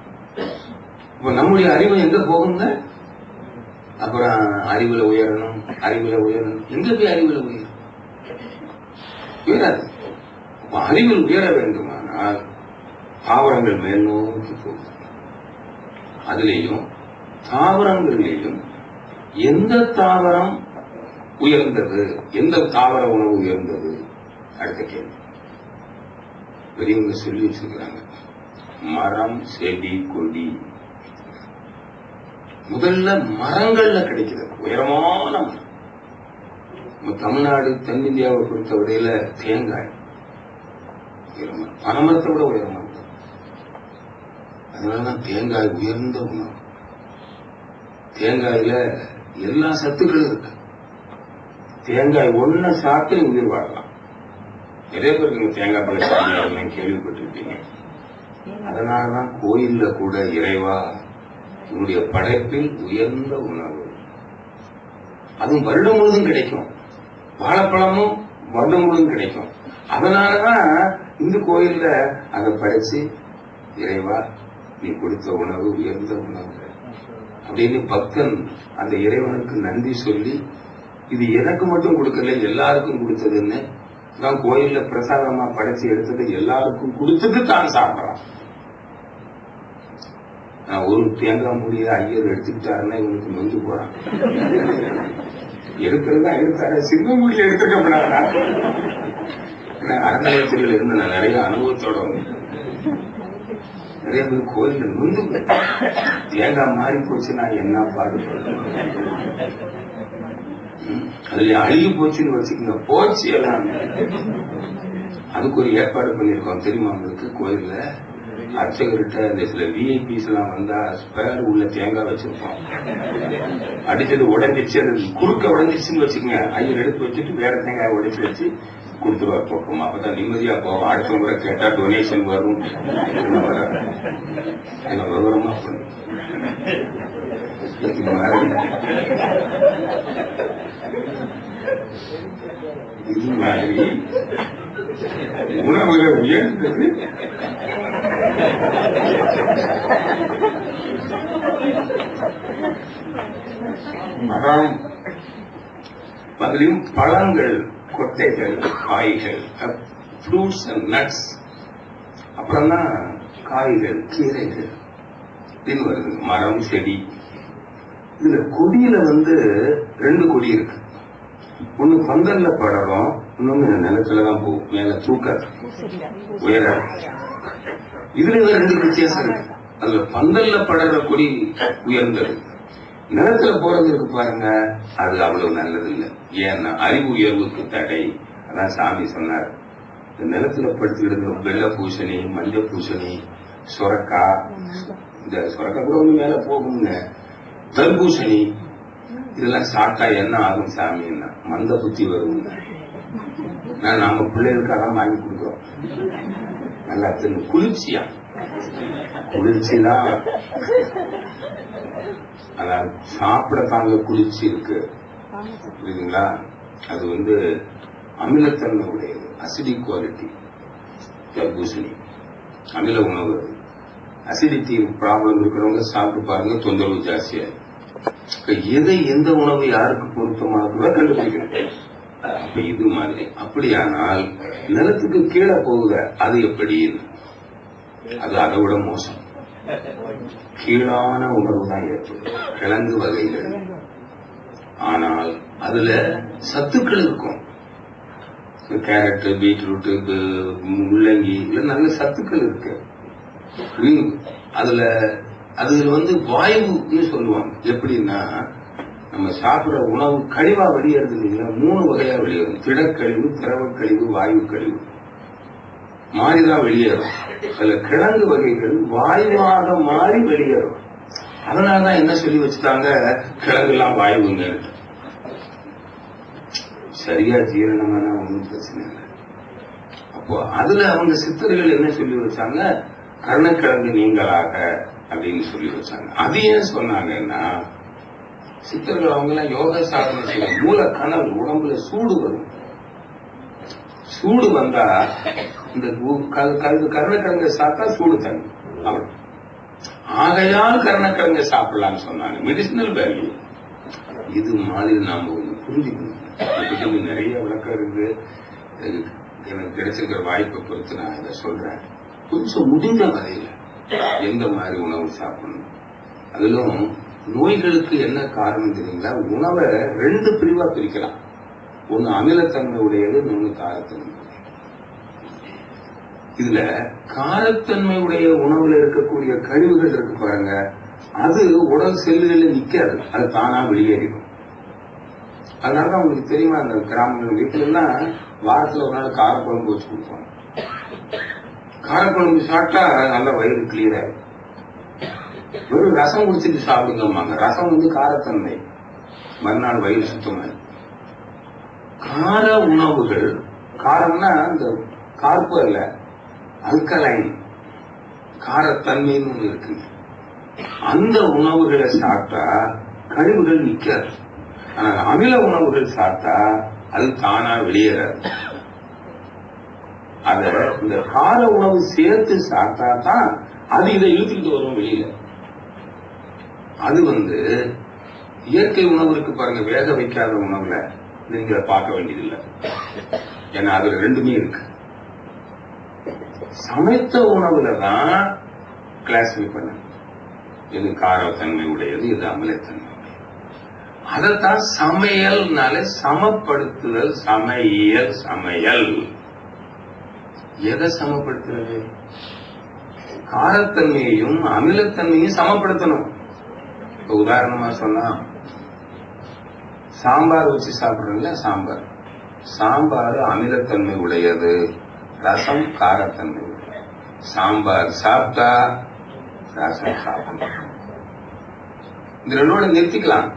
இப்ப நம்முடைய அறிவு எங்க போகுங்க? அப்புறம் அறிவுல உயரணும். எங்க போய் அறிவுல உயராது. அறிவில் உயர வேண்டுமானால் தாவரங்கள் மேல் நோக்கி போகும். அதுலேயும் தாவரங்களிலேயும் எந்த தாவரம் உயர்ந்தது, எந்த தாவர உணவு உயர்ந்தது? அடுத்த கேள்வி. பெரியவங்க சொல்லி வச்சிருக்கிறாங்க, மரம், செடி, கொடி. முதல்ல மரங்கள்ல கிடைக்கிறது உயரமான மரம். தமிழ்நாடு, தென்னிந்தியாவை பொறுத்தவரையில தேங்காய் உயரமான, பனைமரத்தை விட உயரமான. அதனாலதான் தேங்காய் உயர்ந்த உணவு. தேங்காயில எல்லா சத்துக்களும் இருக்கு. தேங்காய் ஒண்ணு சாப்பிட்டு உயிர் வாழலாம். நிறைய பேருக்கு தேங்காய் பழம் கேள்விப்பட்டிருப்பீங்க. அதனாலதான் கோயில்ல கூட இறைவா உன்னுடைய படைப்பில் உயர்ந்த உணவு, அதுவும் வருடம் முழுதும் கிடைக்கும். வாழைப்பழமும் வருடம் முழுதும் கிடைக்கும். அதனாலதான் இந்த கோயில்ல அதை படைச்சு, இறைவா நீ கொடுத்த உணவு உயர்ந்த உணவு அப்படின்னு பக்தன் அந்த இறைவனுக்கு நன்றி சொல்லி, இது எனக்கு மட்டும் கொடுக்கல எல்லாருக்கும் கொடுத்ததுன்னு தான் கோயில்ல பிரசாதமா படைச்சு எடுத்தது எல்லாருக்கும் கொடுத்துட்டு தான் சாப்பிடறான். ஒரு தேங்காய் மூடிய ஐயர் எடுத்துக்கிட்டாருன்னா இவனுக்கு நொந்து போறான். எடுக்கிறதா எடுத்தாரு, சின்ன மூடியில எடுத்துக்கப்படாதா? அறநிலையத்தில் இருந்து நான் நிறைய அனுபவத்தோட நிறைய பேர் கோயில்ல நொந்து தேங்காய் மாறி போச்சுன்னா என்ன பாடுபடுறேன். அதுல அழுகி போச்சுன்னு வச்சுக்கோங்க, போச்சு எல்லாம். அதுக்கு ஒரு ஏற்பாடு பண்ணிருக்கோம் தெரியுமா உங்களுக்கு? கோயில்ல அர்ச்சகர்கிட்ட இந்த சில விஐபிஸ் எல்லாம் வந்தா ஸ்பேர் உள்ள தேங்காய் வச்சிருப்போம். அடிச்சது உடஞ்சிச்சு, அது குறுக்க உடஞ்சிச்சுன்னு வச்சுக்கோங்க, ஐயர் எடுத்து வச்சுட்டு வேற தேங்காய் உடைச்சு வச்சு கொடுத்துருவார் போக்கமா. அப்பதான் நிம்மதியா போவோம். அடுத்த முறை கேட்டா டொனேஷன் வரும். விவரமா பண்ணு. இது மாதிரி உணவுகளை உயர்ந்தது மரம், அதிலும் பழங்கள், கொட்டைகள், காய்கள், ஃப்ரூட்ஸ் அண்ட் நட்ஸ், அப்புறம் தான் காய்கள், கீரைகள் அப்படின்னு வருது. மரம், செடி. இதுல கொடியில 2 கொடி இருக்கு. ஒண்ணு பந்தல்ல படரும், இன்னொன்னு நிலத்துலதான் போகும், மேல தூக்காது, உயராது. இதுல ரெண்டு வித்தியாசம் இருக்கு. அதுல பந்தல்ல படற கொடி உயர்ந்தது, நிலத்துல போறது இருக்கு பாருங்க, அது அவ்வளவு நல்லது இல்லை. ஏன்னா அறிவு உயர்வுக்கு தடை. அதான் சாமி சொன்னார், நிலத்துல படுத்துக்கிட்டு வெள்ளை பூசணி, மஞ்சள் பூசணி, சொரக்கா, இந்த சொரக்கா கூட ஒண்ணு மேல போகுங்க, தர்பூசணி, இதெல்லாம் சாப்பிட்டா என்ன ஆகும் சாமின்னா மந்த புத்தி வரும். நாம பிள்ளைகளுக்காக வாங்கி கொடுக்குறோம். நல்லா தெரியும், குளிர்ச்சியா, குளிர்ச்சிதான். அதான் சாப்பிட தாங்க குளிர்ச்சி இருக்கு, புரியுதுங்களா? அது அமிலத்தன்மை உடையது, அசிடிக் குவாலிட்டி. தர்பூசணி அமில உணவு, அசிடிட்டி ப்ராப்ளம் இருக்கிறவங்க சாப்பிட்டு பாருங்க, தொந்தரவு ஜாஸ்தியா. எதை எந்த உணவு யாருக்கு பொருத்தமாக கண்டுபிடிக்கணும். அப்ப இது மாதிரி. அப்படியானால் நிலத்துக்கு கீழே போகுத அது எப்படி? அது அதை விட மோசம். கீழான உணர்வு தான் ஏற்படும், கிழங்கு வகைகள். ஆனால் அதுல சத்துக்கள் இருக்கும். கேரட், பீட்ரூட், முள்ளங்கி, இல்ல நல்ல சத்துக்கள் இருக்கு. அதுல வாயுன்னு சொல்லுவாங்க. எப்படின்னா, நம்ம சாப்பிடுற உணவு கழிவா வெளியேறது இல்லைங்களா? 3 வகையா வெளியேறும். திடக்கழிவு, திரவ கழிவு, வாயு கழிவு மாறிதான் வெளியேறும். அதுல கிழங்கு வகைகள் வாயுவாக மாறி வெளியேறும். அதனாலதான் என்ன சொல்லி வச்சுட்டாங்க, கிழங்கு எல்லாம் வாயுங்க. சரியா ஜீரணமான ஒன்றும் பிரச்சனை இல்லை. அப்போ அதுல அவங்க சித்தர்கள் என்ன சொல்லி வச்சாங்க, கருணக்கிழங்கு நீங்களாக அப்படின்னு சொல்லி வச்சாங்க. அது ஏன் சொன்னாங்கன்னா, சித்தர்கள் அவங்க எல்லாம் யோக சாதனை செய்ய மூல கனல் உடம்புல சூடு வரும். சூடு வந்தா இந்த கருணக்கிழங்கு சாப்பிட்டா சூடு தண்ணி அவள். ஆகையால் கருணக்கிழங்கு சாப்பிடலாம்னு சொன்னாங்க. மெடிசினல் வேல்யூ இது மாதிரி நாம புரிஞ்சுக்கணும். நிறைய விளக்கம் இருக்கு. எனக்கு கிடைச்சிருக்கிற வாய்ப்பை பொறுத்து நான் இதை சொல்றேன். கொஞ்சம் முடிந்த வரையில எந்த மாதிரி உணவு சாப்பிடணும். அதிலும் நோய்களுக்கு என்ன காரணம் தெரியுங்களா? உணவை 2 பிரிவா பிரிக்கலாம். ஒன்னு அமிலத்தன்மை உடையது, இன்னொன்னு காரத்தன்மை. இதுல காரத்தன்மை உடைய உணவுல இருக்கக்கூடிய கழிவுகள் இருக்கு பாருங்க, அது உடல் செல்லுகளில் நிக்காது, அது தானா வெளியேறிடும். அதனாலதான் உங்களுக்கு தெரியுமா, அந்த கிராமங்கள் வீட்டுல எல்லாம் வாரத்துல ஒரு நாள் காரக்குழம்பு வச்சு கொடுப்பாங்க. காரக்குழம்பு சாப்பிட்டா நல்ல வயிறு கிளியர் ஆகும். வெறும் ரசம் குடிச்சிட்டு சாப்பிடுங்கம்மாங்க. ரசம் காரத்தன்மை, மறுநாள் வயிறு சுத்தமாய். கார உணவுகள், காரம்னா இந்த கார்ப்பு அல்ல, அல்கலைன், காரத்தன்மைன்னு ஒண்ணு இருக்கு. அந்த உணவுகளை சாப்பிட்டா கழிவுகள் நிக்காது. ஆனா அமில உணவுகள் சாப்பிட்டா அது தானா வெளியேறாது. அத இந்த கார உணவு சேர்த்து சாப்பிட்டா தான் அது இதை இழுத்துக்கிட்டு வரும் வெளியில. அது இயற்கை உணவு இருக்கு பாருங்க, வேக வைக்காத உணவுல நீங்க பார்க்க வேண்டியதில்லை. ஏன்னா அதுல 2மே இருக்கு. சமைத்த உணவுலதான் கிளாசிஃபை பண்ண, இது காரத்தன்மை உடையது, இது அமிலத்தன்மை உடையது. அதைத்தான் சமையல்னால சமப்படுத்துதல். சமையல், சமையல் எதை சமப்படுத்துறது? காரத்தன்மையையும் அமிலத்தன்மையும் சமப்படுத்தணும். இப்ப உதாரணமா சொன்னா, சாம்பார் வச்சு சாப்பிடுறீங்களா? சாம்பார் அமிலத்தன்மை உடையது, ரசம் காரத்தன்மை உடையது. சாம்பார் சாப்பிட்டா ரசம் சாப்பிடணும். இந்த 2ஓட நிறுத்திக்கலாம்,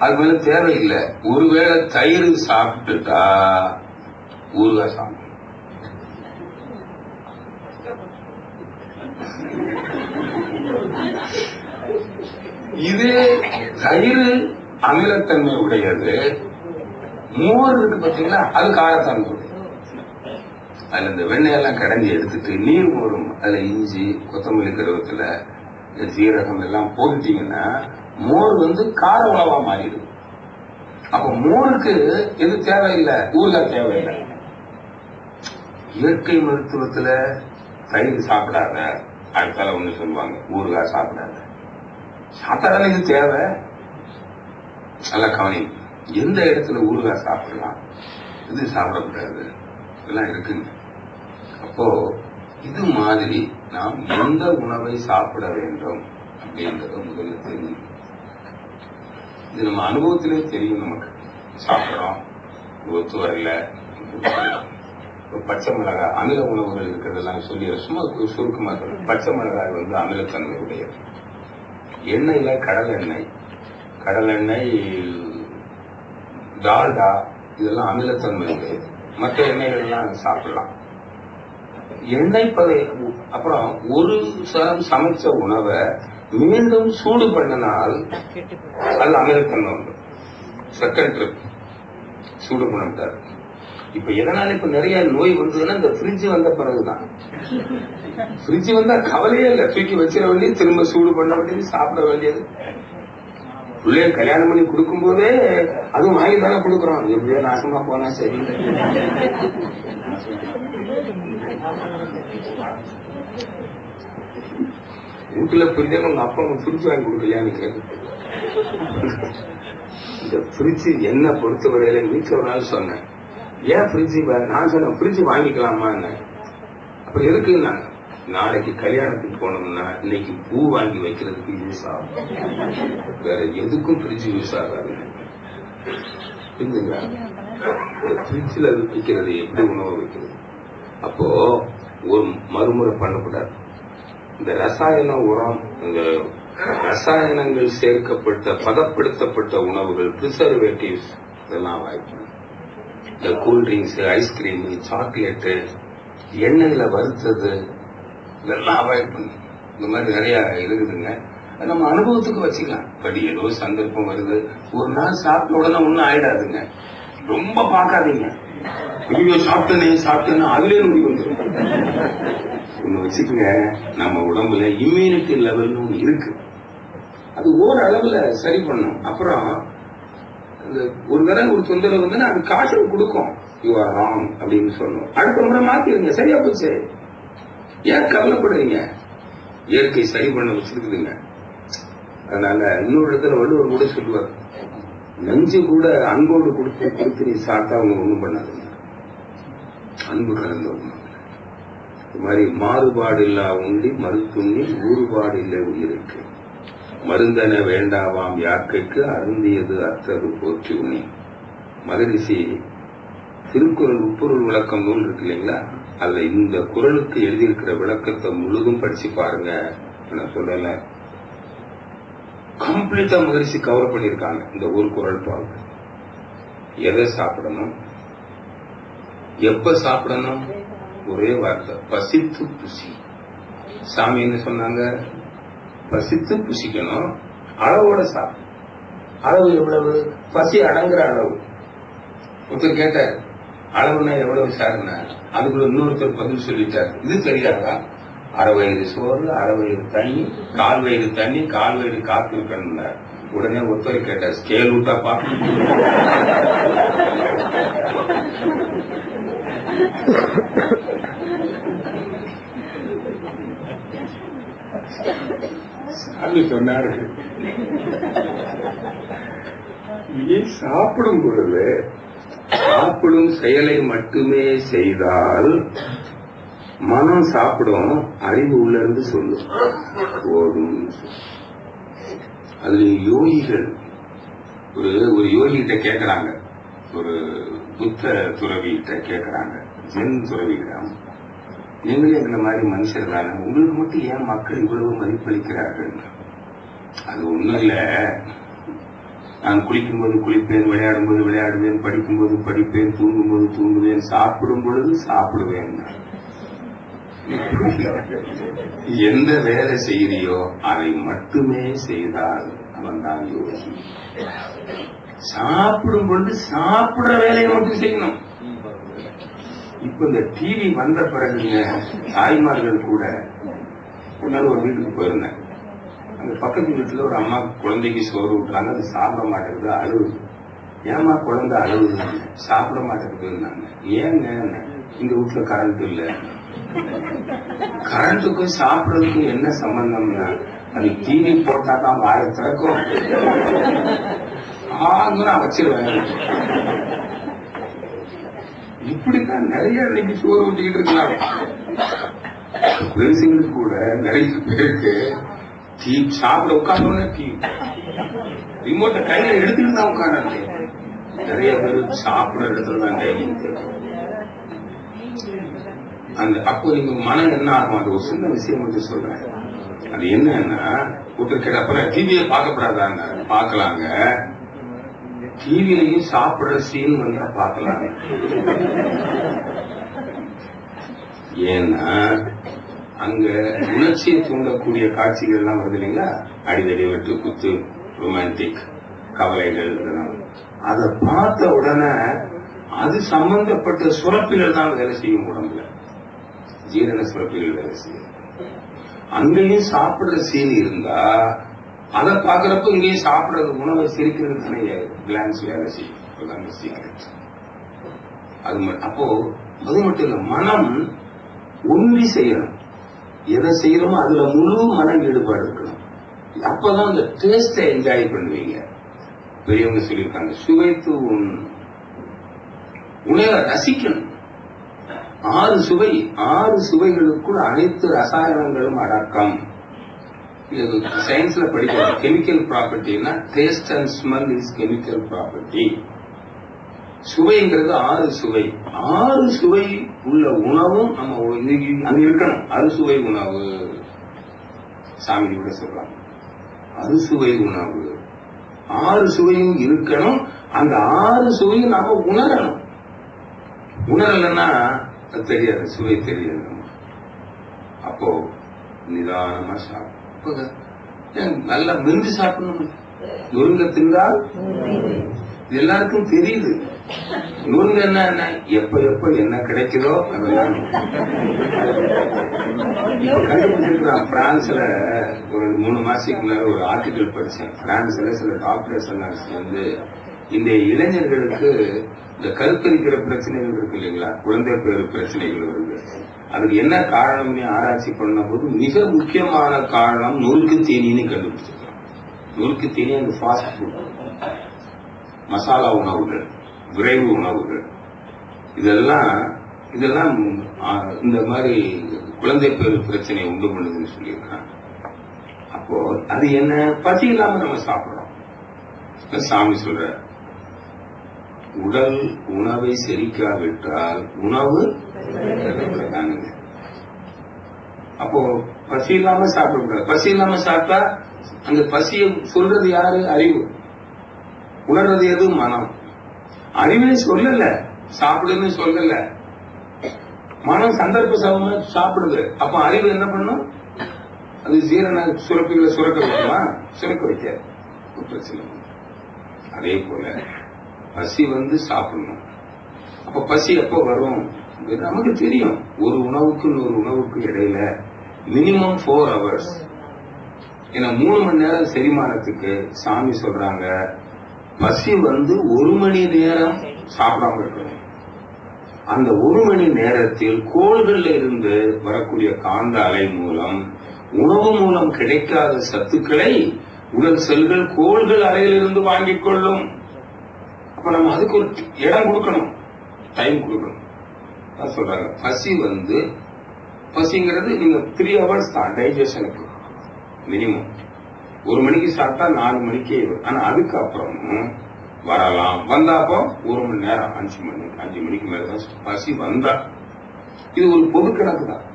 அது மேல தேவையில்லை. ஒருவேளை தயிர் சாப்பிட்டுட்டா ஊறுகாய் சாப்பிடணும். இது தயிர் அமிலத்தன்மை உடையது, மோர் இருக்கு பாத்தீங்களா, அது காரத்தன்மை உடையது. அதுல இந்த வெண்ணெயெல்லாம் கடைஞ்சி எடுத்துட்டு நீர் போடும், அதுல இஞ்சி, கொத்தமல்லி, கருவேப்பில, சீரகம் எல்லாம் போட்டுட்டீங்கன்னா மோர் கார உணவா மாறிடும். அப்ப மோருக்கு எது தேவையில்லை, ஊறுகாய் தேவையில்லை. இயற்கை மருத்துவத்துல தயிர் சாப்பிடாத, அடுத்தால ஒண்ணு சொல்லுவாங்க, ஊறுகாய் சாப்பிடாத. சாப்பிட்டாதானே இது தேவை. நல்லா கவனி. எந்த இடத்துல ஊறுகாய் சாப்பிடலாம், இது சாப்பிடக்கூடாது, இதெல்லாம் இருக்குங்க. அப்போ இது மாதிரி நாம் எந்த உணவை சாப்பிட வேண்டும் அப்படின்றத முதல்ல தெரியும். இது நம்ம அனுபவத்திலே தெரியும். நமக்கு சாப்பிடறோம், ஒத்து வரல. பச்சை மிளகாய் அமில உணவுகள் இருக்கிறதெல்லாம் சொல்லி சும்மா சுருக்கமா சொல்ல. பச்சை மிளகாய் அமிலத்தன்மை உடையது. எண்ணெயில கடலெண்ணெய், டால்டா இதெல்லாம் அமிலத்தன்மை உடையது. மற்ற எண்ணெய்கள் எல்லாம் சாப்பிடலாம். எண்ணெய் அப்புறம் ஒரு சரம் சமைச்ச உணவை மீண்டும் சூடு பண்ணினால் அது அமிலத்தன்மை உண்டு. செகண்ட் ட்ரிப் சூடு பண்ணிட்டாரு. இப்ப எதனால இப்ப நிறைய நோய் வந்ததுன்னா இந்த ஃப்ரிட்ஜ் வந்த பிறகுதான். ஃப்ரிட்ஜ் வந்தா கவலையே இல்லை, தூக்கி வச்சிட வேண்டியது, திரும்ப சூடு பண்ண வேண்டியது, சாப்பிட வேண்டியது. பிள்ளைய கல்யாணம் பண்ணி கொடுக்கும் போதே அதுவும் வாங்கி தானே கொடுக்குறோம். எப்படியோ நாசமா போனா சரி. வீட்டுல புரிஞ்சா உங்க அப்பா ஃப்ரிட்ஜ் வாங்கி கொடுக்கலையான்னு கேட்கு. இந்த ஃப்ரிட்ஜ் என்ன பொறுத்த வரையில வீட்டுல ஒரு நாள் சொன்னேன், ஏன் ஃப்ரிட்ஜ் நான் சொன்னேன் ஃப்ரிட்ஜ் வாங்கிக்கலாமா. அப்ப எதுக்கு நாங்க நாளைக்கு கல்யாணத்துக்கு போனோம்னா இன்னைக்கு பூ வாங்கி வைக்கிறதுக்கு யூஸ் ஆகும், வேற எதுக்கும் ஃப்ரிட்ஜ் யூஸ் ஆகாது. ஃப்ரிட்ஜ்ல வைக்கிறது எப்படி உணவு வைக்கிறது. அப்போ ஒரு மறுமுறை பண்ணக்கூடாது. இந்த ரசாயன உரம், இந்த ரசாயனங்கள் சேர்க்கப்பட்ட பதப்படுத்தப்பட்ட உணவுகள், பிரிசர்வேட்டிவ்ஸ் இதெல்லாம் அவாய்ட் பண்ணணும். இந்த கூல்ட்ரிங்க்ஸ், ஐஸ்கிரீம், சாக்லேட்டு, எண்ணெயில வறுத்தது இதெல்லாம் அவாய்ட் பண்ணு. இந்த மாதிரி நிறைய இருக்குதுங்க. நம்ம அனுபவத்துக்கு வச்சுக்கலாம். பட் ஏதோ சந்தர்ப்பம் வருது, ஒரு நாள் சாப்பிட்ட உடனே ஒன்னும் ஆயிடாதுங்க. ரொம்ப பார்க்காதீங்க, ஐயோ சாப்பிட்டேன்னு அதுலயே நோய் வந்துடும். ஒண்ணு வச்சுக்கோங்க, நம்ம உடம்புல இம்யூனிட்டி லெவல்னு ஒண்ணு இருக்கு, அது ஓரளவுல சரி பண்ணும். அப்புறம் ஒரு தடவை ஒரு தொந்தரவு வந்து அது காய்ச்சல் கொடுக்கும், யூ ஆர் ராங் அப்படின்னு சொல்லணும். அடுத்த முறை மாத்திருங்க, சரியா போச்சு. ஏன் கவலைப்படுறீங்க, இயற்கை சரி பண்ண வச்சிருக்குதுங்க. அதனால இன்னொரு இடத்துல வள்ளுவர் கூட சொல்லுவார், நஞ்சு கூட அன்போடு கொடுத்து நீ சாப்பிட்டா அவங்க ஒண்ணும் பண்ணாதுங்க, அன்பு கலந்து ஒண்ணு. இது மாதிரி மாறுபாடு இல்லா உண்டி மறுத்துண்ணி ஊறுபாடு இல்லை உயிருக்கு, மருந்தன வேண்டாவாம் யாக்கைக்கு அருந்தியது அத்தது போற்றி உண்ணி. மகரிஷி திருக்குறள் உட்பொருள் விளக்கம் நூல் இருக்கு இல்லைங்களா, அதுல இந்த குறளுக்கு எழுதியிருக்கிற விளக்கத்தை முழுதும் படிச்சு பாருங்க. நான் சொல்லல, கம்ப்ளீட்டா மகரிஷி கவர் பண்ணிருக்காங்க. இந்த ஒரு குறள் பாருங்க, எதை சாப்பிடணும், எப்ப சாப்பிடணும், ஒரே வார்த்தை, பசித்து புசி. சாமி என்ன சொன்னாங்க, பசித்து புசிக்கணும், அளவோட சாப்பிடும். அளவு எவ்வளவு, பசி அடங்குற அளவு. ஒருத்தர் கேட்டார், அளவுனா எவ்வளவு சாருன்னா, அதுக்குள்ள இன்னொருத்தர் பதில் சொல்லிட்டார், இது தெரியாதா, அரை வயது சோறு, அரை வயது தண்ணி, கால் வயது தண்ணி, கால் வயது காத்து இருக்கணும். உடனே ஒருத்தர் கேட்டார், ஸ்கேல் விட்டாப்பா. சாமி சொன்னாரு, சாப்பிடும் பொழுது சாப்பிடும் செயலை மட்டுமே செய்தால் மனம் சாப்பிடும், அறிவு உள்ள இருந்து சொல்லும் போதும். அதுல யோகிகள் ஒரு யோகிகிட்ட கேட்கிறாங்க, ஒரு புத்த துறவிகிட்ட கேட்கிறாங்க, ஜென் துறவிகிடம், நீங்களே எங்களை மாதிரி மனுஷர் தானே, உங்களுக்கு மட்டும் ஏன் மக்கள் இவ்வளவு மதிப்பளிக்கிறார்கள். அது ஒண்ணும் இல்ல, நான் குளிக்கும்போது குளிப்பேன், விளையாடும் போது விளையாடுவேன், படிக்கும்போது படிப்பேன், தூங்கும்போது தூங்குவேன், சாப்பிடும் பொழுது சாப்பிடுவேன். எந்த வேலை செய்யறியோ அதை மட்டுமே செய்தால் அவன் தான் யோகி. சாப்பிடும் பொழுது சாப்பிடுற வேலையை மட்டும் செய்யணும். இப்ப இந்த டிவி வந்த பிறகுங்க, தாய்மார்கள் கூட ஒரு வீட்டுக்கு போயிருந்தேன், அந்த பக்கத்து வீட்டுல ஒரு அம்மா குழந்தைக்கு சோறு விட்டுறாங்க, அது சாப்பிட மாட்டேங்குது, அழுவுது. ஏமா குழந்தை அழுவுது, சாப்பிட மாட்டேங்குதுன்னாங்க. ஏங்க, இந்த வீட்டுல கரண்ட் இல்ல. கரண்ட்டுக்கும் சாப்பிடறதுக்கும் என்ன சம்பந்தம்னா, அது டிவி போட்டாதான் வாய திறக்கும், நான் வச்சிருவேன். இப்படித்தான் நிறைய இன்னைக்கு சோறு ஊட்டிக்கிட்டு இருக்கலாம். பெருசுங்களுக்கு கூட நிறைய பேருக்கு டீ சாப்பிட உட்கார்ந்தோன்னே டீ ரிமோட்டை கையில எடுத்துட்டு தான் உட்கார்ந்து. நிறைய பேர் சாப்பிட இடத்துலதான் டைனிங் அந்த. அப்போ நீங்க மனம் என்ன ஆகும்? அது ஒரு சின்ன விஷயம் மட்டும் சொல்றேன். அது என்னன்னா ஒருத்தர் கேட்ட அப்புறம் டிவியை பார்க்கப்படாதாங்க. பார்க்கலாங்க. டிவிலையும் சாப்பிடுற சீன் வந்தா பார்க்கலாங்க. ஏன்னா அங்க உணர்ச்சியை தூண்டக்கூடிய காட்சிகள் எல்லாம் வருது இல்லைங்களா? அடிதடி, வெட்டு, குத்து, ரொமான்டிக், கவலைகள், அதை பார்த்த உடனே அது சம்பந்தப்பட்ட சுரப்பிகள் தான் வேலை செய்யும் உடம்புல. ஜீரண சுரப்பிகள் வேலை செய்யும். அங்கேயும் சாப்பிடுற சீன் இருந்தா அதை பாக்குறப்ப இங்கேயும் சாப்பிடுறது உணவை சிரிக்கிறது தானே கிளான்ஸ் வேலை செய்யும். அது அப்போ அது மட்டும் இல்ல, மனம் ஒன்றி செய்யணும். எதை செய்யறோமோ அதுல முழு மன ஈடுபாடு இருக்கணும். அப்பதான் அந்த டேஸ்டை என்ஜாய் பண்ணுவீங்க. பெரியவங்க சொல்லியிருக்காங்க, சுவைத்து உணவை ரசிக்கணும். 6 சுவைகளுக்குள் அனைத்து ரசாயனங்களும் அடக்கம். சயின்ஸ்ல படிக்கிறது கெமிக்கல் ப்ராப்பர்ட்டினா taste and smell is chemical property. சுவைங்கிறது 6 சுவை. 6 சுவை உள்ள உணவும் நம்ம அங்க இருக்கணும். அறுசுவை உணவு சாமி கூட சொல்றாங்க. அறுசுவை உணவு 6 சுவையும் இருக்கணும். அந்த 6 சுவையும் நாம உணரணும். உணரலன்னா அது தெரியாது, சுவை தெரியாது. அப்போ நிதானமா சாப்பிட நல்லா மென்று சாப்பிடணும். நொறுங்க தின்றால் எல்லாருக்கும் தெரியுது. நொறுங்க என்ன எப்ப என்ன கிடைக்குதோ அதெல்லாம் கண்டுபிடிச்சிருக்கான். பிரான்ஸ்ல ஒரு 3 மாசத்துக்கு முன்னாடி ஒரு ஆர்டிகல் படிச்சேன். பிரான்ஸ்ல சில டாக்டர்ஸ் எல்லாம் வந்து இந்த இளைஞர்களுக்கு இந்த கருத்தரிக்கிற பிரச்சனைகள் இருக்கு இல்லைங்களா, குழந்தை பேரு பிரச்சனைகள் வருது. அதுக்கு என்ன காரணம்னு ஆராய்ச்சி பண்ண போது மிக முக்கியமான காரணம் நொறுக்கு தீனின்னு கண்டுபிடிச்சிருக்காங்க. நொறுக்கு தீனி அந்த ஃபாஸ்ட் ஃபுட், மசாலா உணவுகள், விரைவு உணவுகள், இதெல்லாம் இந்த மாதிரி குழந்தை பேரு பிரச்சனையை உண்டு பண்ணுதுன்னு சொல்லியிருக்காங்க. அப்போ அது என்ன, பசி இல்லாம நம்ம சாப்பிடுறோம். சாமி சொல்ற உடல் உணவை செரிக்காவிட்டால் உணவு. அப்போ பசி இல்லாம சாப்பிடக்கூடாது. பசி இல்லாம சாப்பிட்டா அந்த பசியை சொல்றது யாரு? அறிவு. உணர்றது எது? மனம். அறிவே சொல்லல, சாப்பிடுன்னு சொல்லல. மனம் சந்தர்ப்ப சமமா சாப்பிடுது. அப்ப அறிவு என்ன பண்ணும்? அது ஜீரண சுரப்பிகளை சுரக்க வைக்குமா? சுரக்க வைக்காது. பிரச்சனை. அதே போல பசி வந்து சாப்பிடணும். அப்ப பசி எப்ப வரும் நமக்கு தெரியும். ஒரு உணவுக்கு இன்னொரு உணவுக்கு இடையில மினிமம் 4 hours. ஏன்னா 3 மணி நேரம் செரிமானத்துக்கு சாமி சொல்றாங்க. பசி வந்து 1 மணி நேரம் சாப்பிடாம இருக்கணும். அந்த 1 மணி நேரத்தில் கோள்கள்ல இருந்து வரக்கூடிய காந்த அலை மூலம் உணவு மூலம் கிடைக்காத சத்துக்களை உடல் செல்கள் கோள்கள் அறையிலிருந்து வாங்கிக் கொள்ளும். அப்ப நம்ம அதுக்கு ஒரு இடம் கொடுக்கணும், டைம் கொடுக்கணும். சொல்றாங்க பசி வந்து, பசிங்கிறது நீங்க 3 hours தான் டைஜஷனுக்கு மினிமம். 1 மணிக்கு சாப்பிட்டா 4 மணிக்கே. ஆனா அதுக்கப்புறம் வரலாம். வந்தாப்போ 1 மணி நேரம், 5 மணிக்கு மேலதான் பசி வந்தா. இது ஒரு பொது கணக்கு தான்.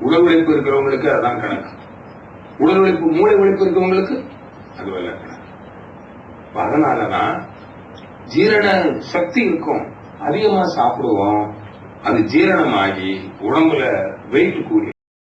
உடல் உழைப்பு இருக்கிறவங்களுக்கு அதான் கணக்கு. உடல் உழைப்பு, மூளை உழைப்பு இருக்கிறவங்களுக்கு அது வெள்ள கணக்கு. அதனாலதான் ஜீரண சக்தி இருக்கும். அதிகமா சாப்பிடுவோம், அது ஜீரணமாகி உடம்புல வெயிட் கூடி